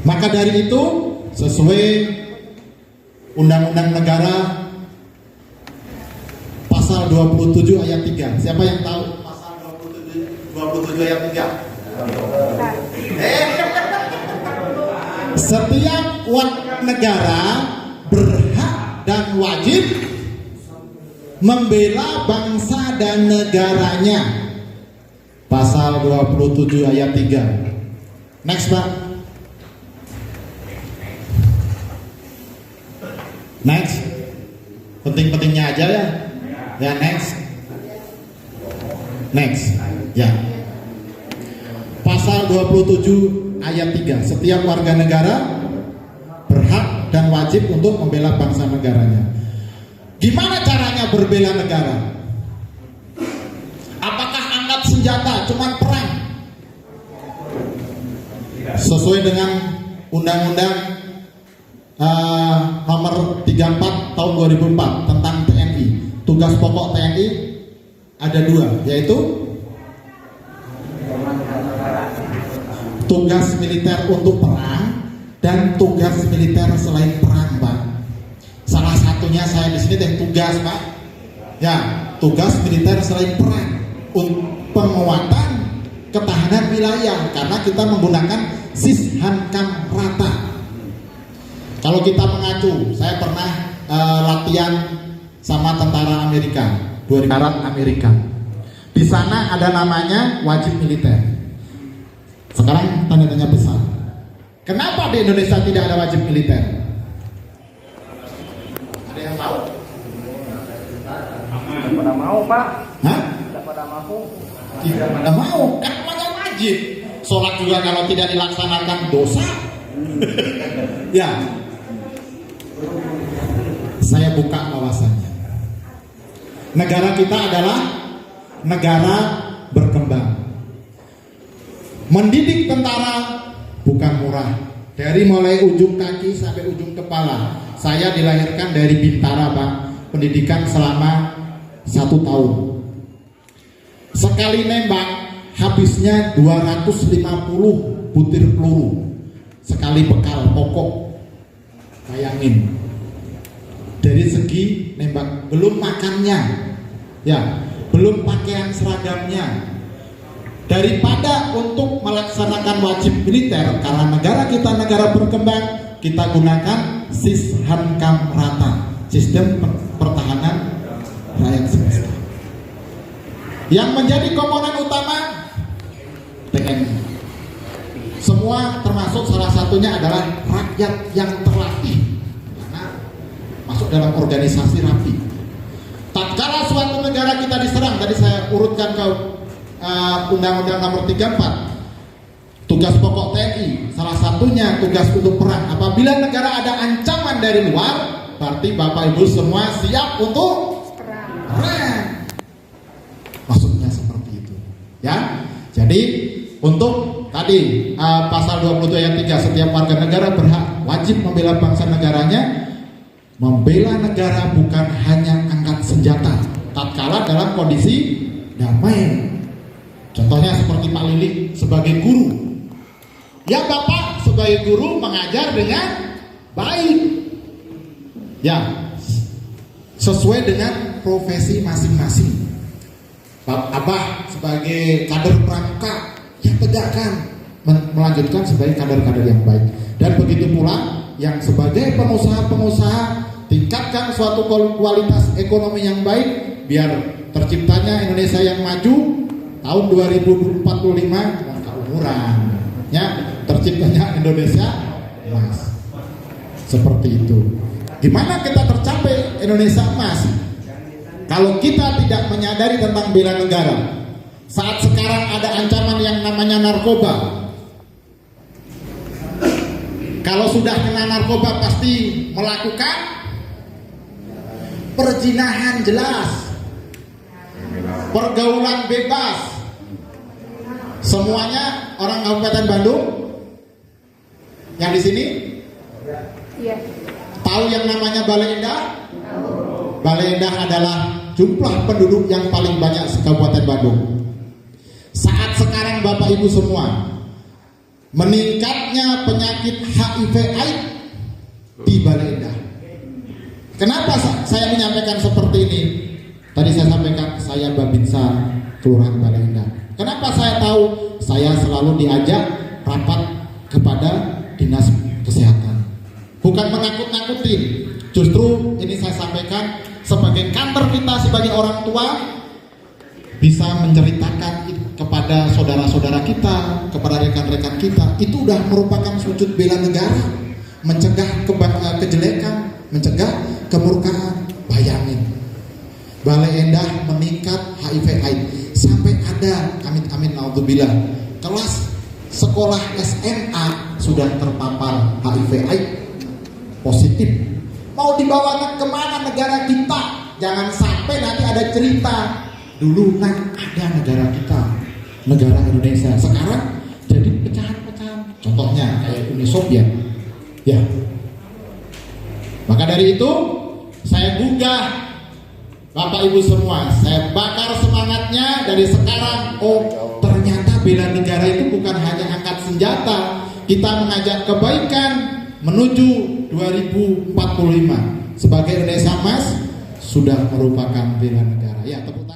Maka dari itu sesuai Undang-Undang Negara pasal 27 ayat 3. Siapa yang tahu pasal 27 ayat 3? Setiap warga negara berhak dan wajib membela bangsa dan negaranya. Pasal 27 ayat 3. Next, Pak. Next. Penting-pentingnya aja ya. Ya, next. Next. Ya. Pasal 27 ayat 3. Setiap warga negara berhak dan wajib untuk membela bangsa negaranya. Gimana caranya berbela negara? Apakah angkat senjata, cuman perang? Sesuai dengan Undang-Undang nomor 34 tahun 2004 tentang TNI. Tugas pokok TNI ada dua, yaitu tugas militer untuk perang dan tugas militer selain perang, Pak. Salah satunya saya di sini tugas, Pak. Ya, tugas militer selain perang untuk penguatan ketahanan wilayah, karena kita menggunakan Sishankam rata. Kalau kita mengacu, saya pernah latihan sama tentara Amerika, 2000 Amerika. Di sana ada namanya wajib militer. Sekarang tanya-tanya besar. Kenapa di Indonesia tidak ada wajib militer? Ada yang tahu? Tidak pada mau, Pak. Hah? Tidak pada mau. Tidak pada mau, kan namanya wajib. Sholat juga kalau tidak dilaksanakan dosa. Ya. Saya buka wawasannya. Negara kita adalah negara berkembang. Mendidik tentara bukan murah. Dari mulai ujung kaki sampai ujung kepala. Saya dilahirkan dari Bintara, Pak. Pendidikan selama 1 tahun. Sekali nembak habisnya 250 butir peluru. Sekali bekal pokok. Bayangin. Dari segi nembak, belum makannya, ya, belum pakaian seragamnya. Daripada untuk melaksanakan wajib militer, karena negara kita negara berkembang, kita gunakan Sishankam rata, sistem pertahanan rakyat semesta. Yang menjadi komponen utama TNI. Semua termasuk salah satunya adalah rakyat yang terlatih. Masuk dalam organisasi rapi. Tatkala suatu negara kita diserang, tadi saya urutkan ke Undang-Undang nomor 34. Tugas pokok TNI, salah satunya tugas untuk perang. Apabila negara ada ancaman dari luar, berarti Bapak Ibu semua siap untuk perang. Maksudnya seperti itu. Ya. Jadi untuk tadi pasal 20 ayat 3, setiap warga negara berhak wajib membela bangsa negaranya. Membela negara bukan hanya angkat senjata tatkala dalam kondisi damai. Contohnya seperti Pak Lilik sebagai guru. Ya, Bapak sebagai guru mengajar dengan baik. Ya, sesuai dengan profesi masing-masing. Abah sebagai kader pramuka, ya tegakkan, melanjutkan sebagai kader-kader yang baik. Dan begitu pula yang sebagai pengusaha-pengusaha, tingkatkan suatu kualitas ekonomi yang baik biar terciptanya Indonesia yang maju tahun 2045 dengan keumuran, ya, terciptanya Indonesia emas. Seperti itu. Gimana kita tercapai Indonesia emas? Kalau kita tidak menyadari tentang bela negara. Saat sekarang ada ancaman yang namanya narkoba. Kalau sudah kena narkoba pasti melakukan perzinahan jelas, pergaulan bebas. Semuanya orang Kabupaten Bandung yang di sini, Iya. tahu yang namanya Balai Endah? Balai Endah adalah jumlah penduduk yang paling banyak se Kabupaten Bandung. Saat sekarang Bapak Ibu semua meningkatnya penyakit HIV/AIDS di Bale Endah. Kenapa saya menyampaikan seperti ini? Tadi saya sampaikan saya Babinsa Kelurahan Bale Endah. Kenapa saya tahu? Saya selalu diajak rapat kepada Dinas Kesehatan. Bukan menakut-nakutin. Justru ini saya sampaikan sebagai kantor kita sebagai orang tua bisa menceritakan kepada saudara-saudara kita, kepada rekan-rekan kita, itu udah merupakan sujud bela negara, mencegah kejelekan, mencegah kemurkaan. Bayangin, Bale Endah meningkat HIV/AIDS sampai ada amin naudzubillah kelas sekolah SMA sudah terpapar HIV/AIDS positif. Mau dibawa kemana negara kita? Jangan sampai nanti ada cerita dulu ada negara kita, negara Indonesia sekarang jadi pecahan-pecahan. Contohnya kayak Uni Soviet, ya. Maka dari itu saya gugah Bapak Ibu semua, saya bakar semangatnya dari sekarang. Oh, ternyata bela negara itu bukan hanya angkat senjata, kita mengajak kebaikan menuju 2045 sebagai Indonesia Emas sudah merupakan bela negara. Ya, tepuk tangan.